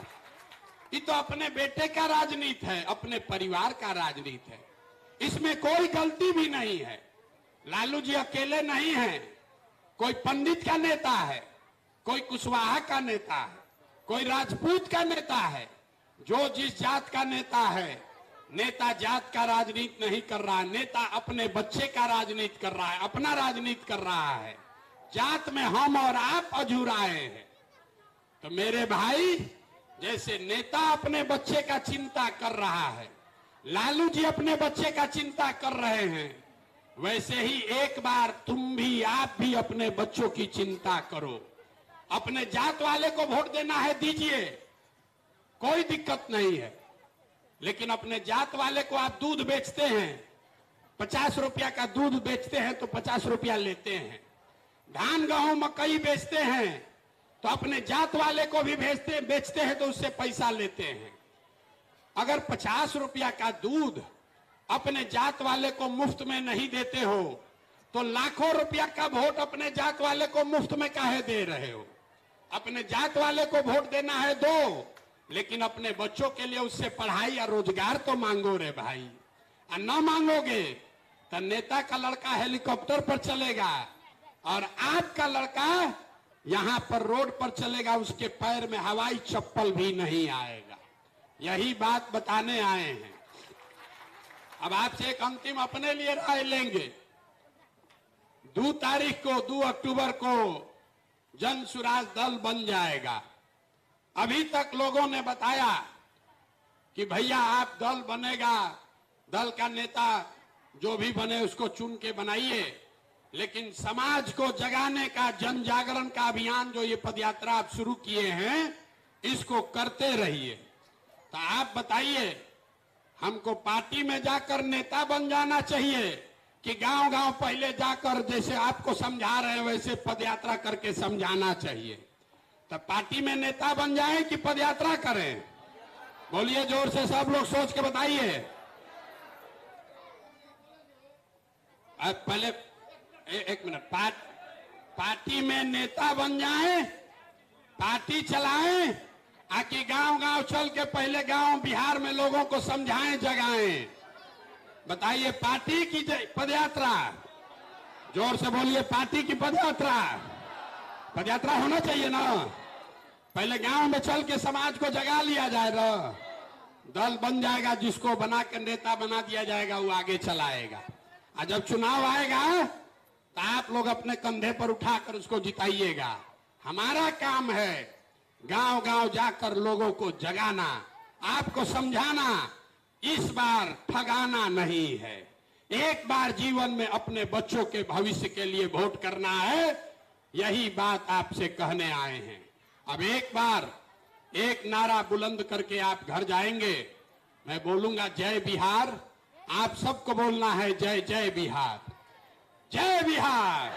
ये तो अपने बेटे का राजनीति है, अपने परिवार का राजनीति है। इसमें कोई गलती भी नहीं है। लालू जी अकेले नहीं हैं, कोई पंडित का नेता है, कोई कुशवाहा का नेता है, कोई राजपूत का नेता है। जो जिस जात का नेता है, नेता जात का राजनीति नहीं कर रहा है, नेता अपने बच्चे का राजनीति कर रहा है, अपना राजनीति कर रहा है। जात में हम और आप अझुराए हैं। तो मेरे भाई, जैसे नेता अपने बच्चे का चिंता कर रहा है, लालू जी अपने बच्चे का चिंता कर रहे हैं, वैसे ही एक बार तुम भी, आप भी अपने बच्चों की चिंता करो। अपने जात वाले को वोट देना है दीजिए, कोई दिक्कत नहीं है। लेकिन अपने जात वाले को आप दूध बेचते हैं, 50 रुपया का दूध बेचते हैं तो 50 रुपया लेते हैं। धान गेहूं मकई बेचते हैं तो अपने जात वाले को भी बेचते हैं तो उससे पैसा लेते हैं। अगर 50 रुपया का दूध अपने जात वाले को मुफ्त में नहीं देते हो तो लाखों रुपया का वोट अपने जात वाले को मुफ्त में काहे दे रहे हो? अपने जात वाले को वोट देना है दो, लेकिन अपने बच्चों के लिए उससे पढ़ाई या रोजगार तो मांगो रे भाई। और न मांगोगे तो नेता का लड़का हेलीकॉप्टर पर चलेगा और आपका लड़का यहां पर रोड पर चलेगा, उसके पैर में हवाई चप्पल भी नहीं आएगा। यही बात बताने आए हैं। अब आपसे एक अंतिम अपने लिए राय लेंगे। 2 तारीख को, 2 अक्टूबर को जन सुराज दल बन जाएगा। अभी तक लोगों ने बताया कि भैया आप दल बनेगा, दल का नेता जो भी बने उसको चुन के बनाइए, लेकिन समाज को जगाने का, जन जागरण का अभियान जो ये पदयात्रा आप शुरू किए हैं, इसको करते रहिए। तो आप बताइए, हमको पार्टी में जाकर नेता बन जाना चाहिए कि गांव गांव पहले जाकर जैसे आपको समझा रहे हैं वैसे पदयात्रा करके समझाना चाहिए? तो पार्टी में नेता बन जाए कि पदयात्रा करें? बोलिए जोर से, सब लोग सोच के बताइए। पहले एक मिनट, पार्टी में नेता बन जाए, पार्टी चलाएं, आकि गांव गांव चल के पहले गांव बिहार में लोगों को समझाएं, जगाएं? बताइए, पार्टी की पदयात्रा? जोर से बोलिए, पार्टी की पदयात्रा? पदयात्रा होना चाहिए ना? पहले गांव में चल के समाज को जगा लिया जाए ना, दल बन जाएगा, जिसको बना के नेता बना दिया जाएगा, वो आगे चलाएगा। और जब चुनाव आएगा तो आप लोग अपने कंधे पर उठाकर उसको जिताइएगा। हमारा काम है गांव गांव जाकर लोगों को जगाना, आपको समझाना। इस बार ठगाना नहीं है, एक बार जीवन में अपने बच्चों के भविष्य के लिए वोट करना है, यही बात आपसे कहने आए हैं। अब एक बार एक नारा बुलंद करके आप घर जाएंगे, मैं बोलूंगा जय बिहार, आप सबको बोलना है जय जय बिहार, जय बिहार।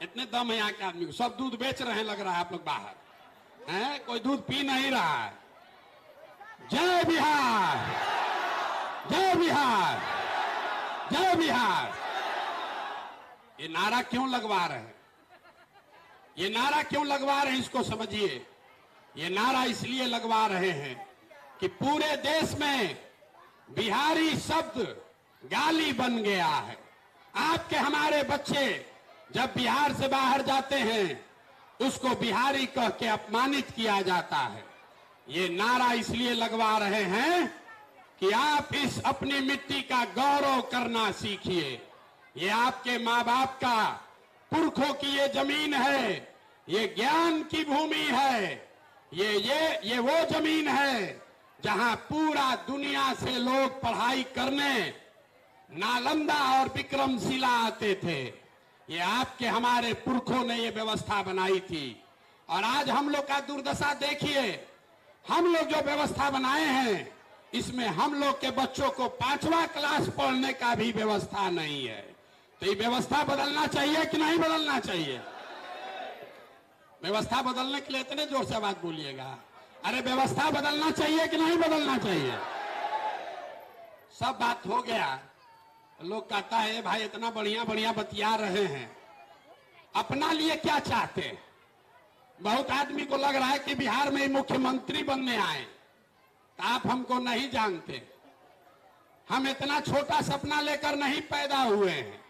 इतने दम है यहाँ के आदमी को, सब दूध बेच रहे हैं, लग रहा है आप लोग बाहर हैं, कोई दूध पी नहीं रहा है। जय बिहार, जय बिहार, जय बिहार। ये नारा क्यों लगवा रहे हैं? ये नारा क्यों लगवा रहे हैं, इसको समझिए। ये नारा इसलिए लगवा रहे हैं कि पूरे देश में बिहारी शब्द गाली बन गया है। आपके हमारे बच्चे जब बिहार से बाहर जाते हैं, उसको बिहारी कह के अपमानित किया जाता है। ये नारा इसलिए लगवा रहे हैं कि आप इस अपनी मिट्टी का गौरव करना सीखिए। ये आपके माँ बाप का, पुरखों की ये जमीन है, ये ज्ञान की भूमि है, ये वो जमीन है जहां पूरा दुनिया से लोग पढ़ाई करने नालंदा और विक्रमशिला आते थे। ये आपके हमारे पुरखों ने ये व्यवस्था बनाई थी। और आज हम लोग का दुर्दशा देखिए, हम लोग जो व्यवस्था बनाए हैं, इसमें हम लोग के बच्चों को 5वां क्लास पढ़ने का भी व्यवस्था नहीं है। तो ये व्यवस्था बदलना चाहिए कि नहीं बदलना चाहिए? व्यवस्था बदलने के लिए इतने जोर से बात बोलिएगा। अरे व्यवस्था बदलना चाहिए कि नहीं बदलना चाहिए? सब बात हो गया, लोग कहता है भाई इतना बढ़िया बढ़िया बतिया रहे हैं, अपना लिए क्या चाहते हैं? बहुत आदमी को लग रहा है कि बिहार में मुख्यमंत्री बनने आए, तो आप हमको नहीं जानते। हम इतना छोटा सपना लेकर नहीं पैदा हुए हैं।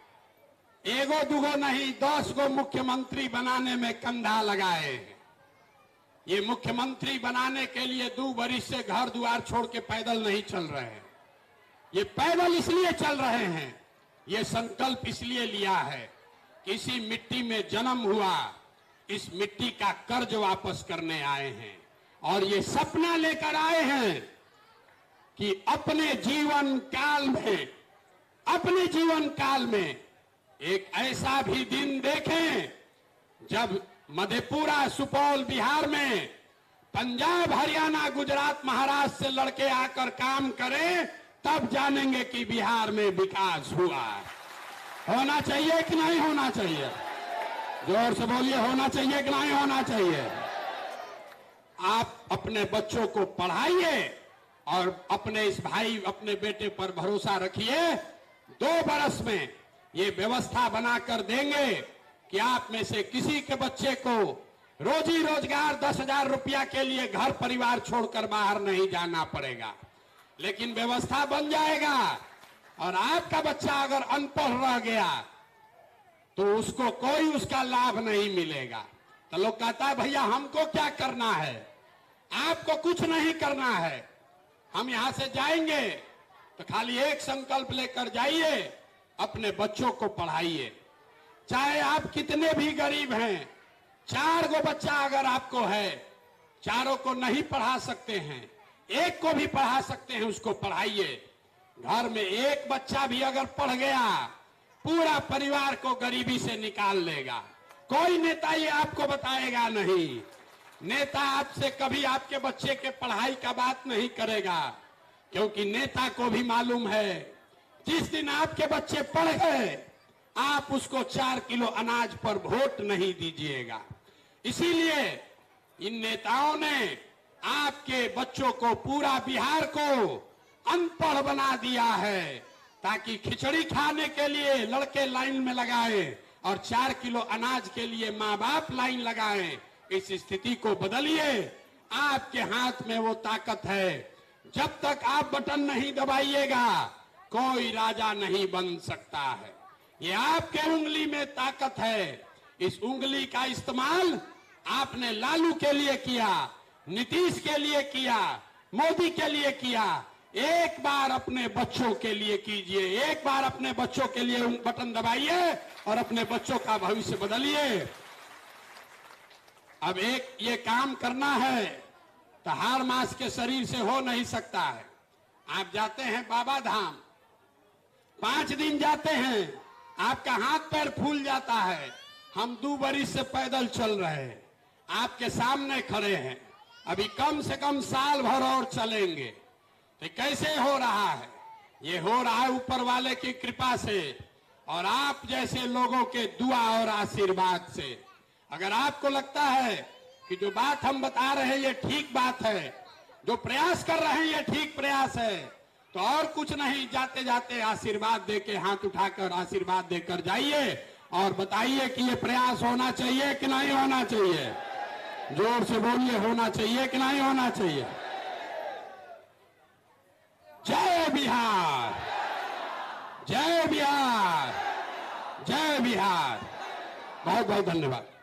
एगो दुगो नहीं, 10 गो मुख्यमंत्री बनाने में कंधा लगाए हैं। ये मुख्यमंत्री बनाने के लिए 2 बरिस से घर द्वार छोड़ के पैदल नहीं चल रहे हैं। ये पैदल इसलिए चल रहे हैं, ये संकल्प इसलिए लिया है कि इसी मिट्टी में जन्म हुआ, इस मिट्टी का कर्ज वापस करने आए हैं। और ये सपना लेकर आए हैं कि अपने जीवन काल में एक ऐसा भी दिन देखें जब मधेपुरा, सुपौल, बिहार में पंजाब, हरियाणा, गुजरात, महाराष्ट्र से लड़के आकर काम करें, तब जानेंगे कि बिहार में विकास हुआ। होना चाहिए कि नहीं होना चाहिए? जोर से बोलिए, होना चाहिए कि नहीं होना चाहिए? आप अपने बच्चों को पढ़ाइए और अपने इस भाई, अपने बेटे पर भरोसा रखिए। 2 बरस में ये व्यवस्था बनाकर देंगे कि आप में से किसी के बच्चे को रोजी रोजगार 10,000 रुपया के लिए घर परिवार छोड़कर बाहर नहीं जाना पड़ेगा। लेकिन व्यवस्था बन जाएगा और आपका बच्चा अगर अनपढ़ रह गया तो उसको कोई उसका लाभ नहीं मिलेगा। तो लोग कहता है भैया हमको क्या करना है? आपको कुछ नहीं करना है। हम यहां से जाएंगे तो खाली एक संकल्प लेकर जाइए, अपने बच्चों को पढ़ाइए। चाहे आप कितने भी गरीब हैं, 4 गो बच्चा अगर आपको है, चारों को नहीं पढ़ा सकते हैं, एक को भी पढ़ा सकते हैं, उसको पढ़ाइए। घर में एक बच्चा भी अगर पढ़ गया, पूरा परिवार को गरीबी से निकाल लेगा। कोई नेता ये आपको बताएगा नहीं। नेता आपसे कभी आपके बच्चे के पढ़ाई का बात नहीं करेगा, क्योंकि नेता को भी मालूम है जिस दिन आपके बच्चे पढ़ गए आप उसको 4 किलो अनाज पर वोट नहीं दीजिएगा। इसीलिए इन नेताओं ने आपके बच्चों को, पूरा बिहार को अनपढ़ बना दिया है, ताकि खिचड़ी खाने के लिए लड़के लाइन में लगाए और 4 किलो अनाज के लिए माँ बाप लाइन लगाए। इस स्थिति को बदलिए, आपके हाथ में वो ताकत है। जब तक आप बटन नहीं दबाइएगा कोई राजा नहीं बन सकता है। ये आपके उंगली में ताकत है। इस उंगली का इस्तेमाल आपने लालू के लिए किया, नीतीश के लिए किया, मोदी के लिए किया। एक बार अपने बच्चों के लिए कीजिए, एक बार अपने बच्चों के लिए बटन दबाइए और अपने बच्चों का भविष्य बदलिए। अब एक ये काम करना है तो हर मास के शरीर से हो नहीं सकता है। आप जाते हैं बाबा धाम, 5 दिन जाते हैं, आपका हाथ पैर फूल जाता है। हम 2 बरिस से पैदल चल रहे हैं, आपके सामने खड़े हैं, अभी कम से कम साल भर और चलेंगे। तो कैसे हो रहा है? ये हो रहा है ऊपर वाले की कृपा से और आप जैसे लोगों के दुआ और आशीर्वाद से। अगर आपको लगता है कि जो बात हम बता रहे हैं ये ठीक बात है, जो प्रयास कर रहे हैं ये ठीक प्रयास है, तो और कुछ नहीं, जाते जाते आशीर्वाद देके, हाथ उठाकर आशीर्वाद देकर जाइए और बताइए कि ये प्रयास होना चाहिए कि नहीं होना चाहिए। जोर से बोलिए, होना चाहिए कि नहीं होना चाहिए। जय बिहार, जय बिहार, जय बिहार। बहुत बहुत धन्यवाद।